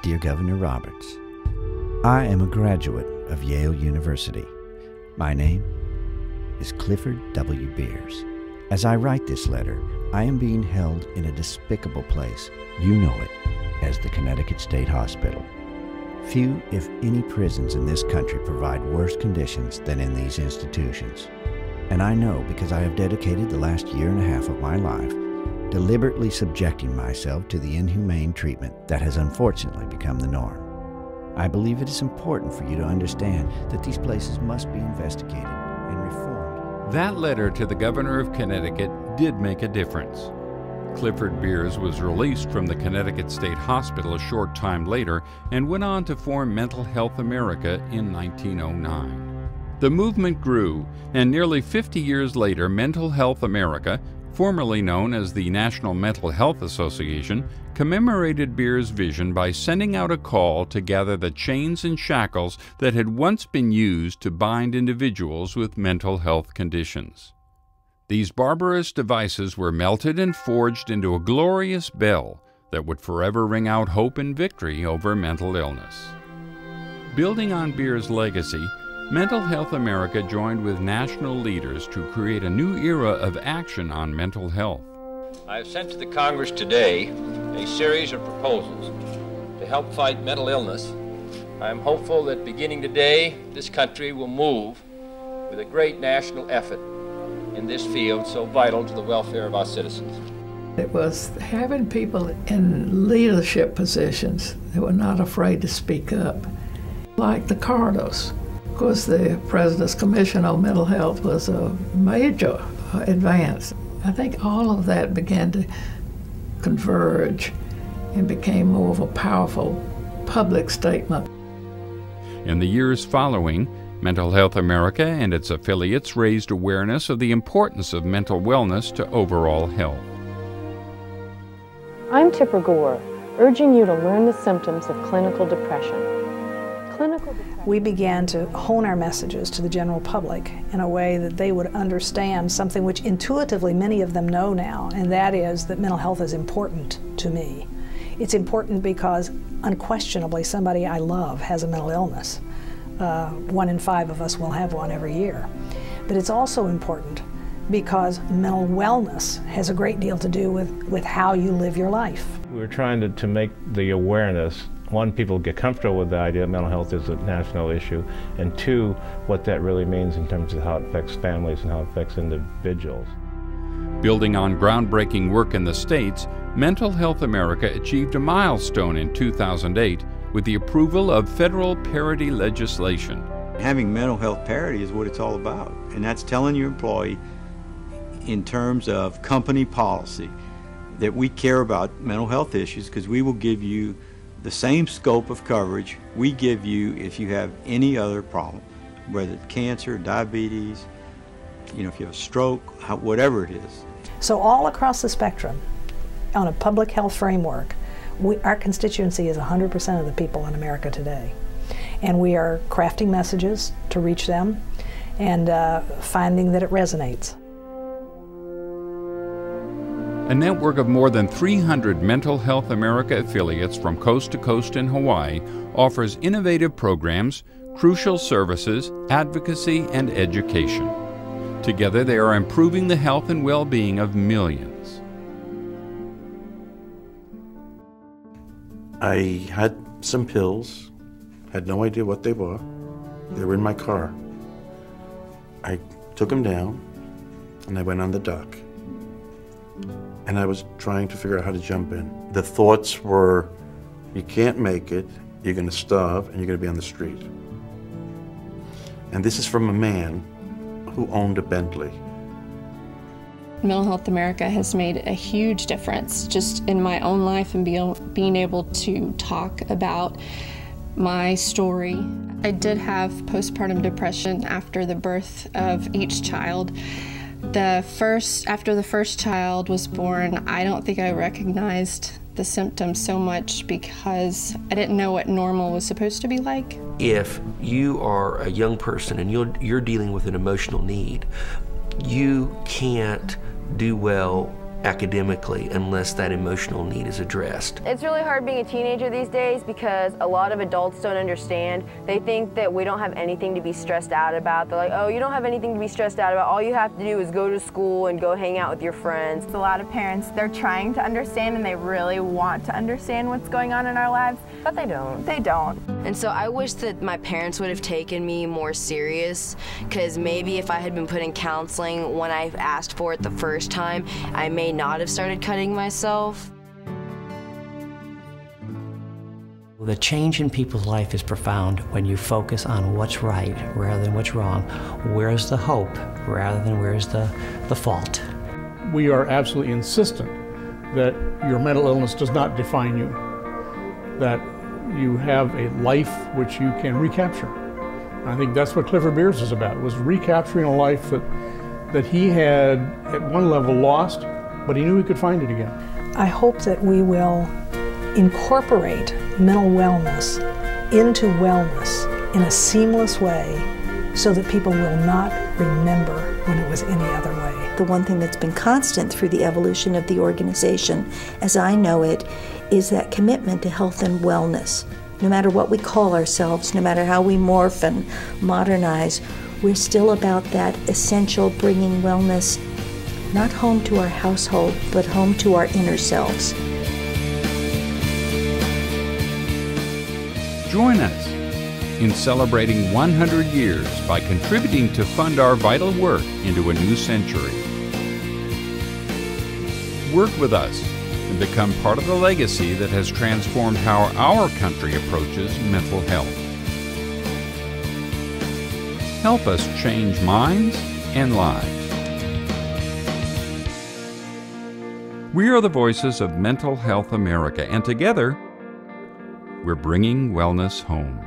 Dear Governor Roberts, I am a graduate of Yale University. My name is Clifford W. Beers. As I write this letter, I am being held in a despicable place. You know it as the Connecticut State Hospital. Few, if any, prisons in this country provide worse conditions than in these institutions. And I know because I have dedicated the last year and a half of my life deliberately subjecting myself to the inhumane treatment that has unfortunately become the norm. I believe it is important for you to understand that these places must be investigated and reformed. That letter to the governor of Connecticut did make a difference. Clifford Beers was released from the Connecticut State Hospital a short time later and went on to form Mental Health America in 1909. The movement grew, and nearly 50 years later, Mental Health America, formerly known as the National Mental Health Association, commemorated Beers' vision by sending out a call to gather the chains and shackles that had once been used to bind individuals with mental health conditions. These barbarous devices were melted and forged into a glorious bell that would forever ring out hope and victory over mental illness. Building on Beers' legacy, Mental Health America joined with national leaders to create a new era of action on mental health. I have sent to the Congress today a series of proposals to help fight mental illness. I am hopeful that beginning today, this country will move with a great national effort in this field so vital to the welfare of our citizens. It was having people in leadership positions that were not afraid to speak up, like the Carters. Of course, the President's Commission on Mental Health was a major advance. I think all of that began to converge and became more of a powerful public statement. In the years following, Mental Health America and its affiliates raised awareness of the importance of mental wellness to overall health. I'm Tipper Gore, urging you to learn the symptoms of clinical depression. We began to hone our messages to the general public in a way that they would understand something which intuitively many of them know now, and that is that mental health is important to me. It's important because unquestionably somebody I love has a mental illness. 1 in 5 of us will have one every year. But it's also important because mental wellness has a great deal to do with how you live your life. We're trying to make the awareness, one, people get comfortable with the idea that mental health is a national issue, and two, what that really means in terms of how it affects families and how it affects individuals. Building on groundbreaking work in the States, Mental Health America achieved a milestone in 2008 with the approval of federal parity legislation. Having mental health parity is what it's all about, and that's telling your employee in terms of company policy that we care about mental health issues because we will give you the same scope of coverage we give you if you have any other problem, whether it's cancer, diabetes, if you have a stroke, whatever it is. So all across the spectrum, on a public health framework, our constituency is 100% of the people in America today. And we are crafting messages to reach them and finding that it resonates. A network of more than 300 Mental Health America affiliates from coast to coast in Hawaii offers innovative programs, crucial services, advocacy, and education. Together, they are improving the health and well-being of millions. I had some pills, had no idea what they were. They were in my car. I took them down and I went on the dock. And I was trying to figure out how to jump in. The thoughts were, you can't make it, you're going to starve, and you're going to be on the street. And this is from a man who owned a Bentley. Mental Health America has made a huge difference just in my own life and being able to talk about my story. I did have postpartum depression after the birth of each child. After the first child was born, I don't think I recognized the symptoms so much because I didn't know what normal was supposed to be like. If you are a young person and you're dealing with an emotional need, you can't do well academically unless that emotional need is addressed. It's really hard being a teenager these days because a lot of adults don't understand. They think that we don't have anything to be stressed out about. They're like, oh, you don't have anything to be stressed out about. All you have to do is go to school and go hang out with your friends. A lot of parents, they're trying to understand and they really want to understand what's going on in our lives, but they don't. They don't. And so I wish that my parents would have taken me more serious, because maybe if I had been put in counseling when I asked for it the first time, I may not have started cutting myself. The change in people's life is profound when you focus on what's right rather than what's wrong. Where's the hope rather than where's the fault? We are absolutely insistent that your mental illness does not define you, that you have a life which you can recapture. And I think that's what Clifford Beers is about, was recapturing a life that he had at one level lost, but he knew he could find it again. I hope that we will incorporate mental wellness into wellness in a seamless way so that people will not remember when it was any other way. The one thing that's been constant through the evolution of the organization, as I know it, is that commitment to health and wellness. No matter what we call ourselves, no matter how we morph and modernize, we're still about that essential bringing wellness not home to our household, but home to our inner selves. Join us in celebrating 100 years by contributing to fund our vital work into a new century. Work with us and become part of the legacy that has transformed how our country approaches mental health. Help us change minds and lives. We are the voices of Mental Health America, and together, we're bringing wellness home.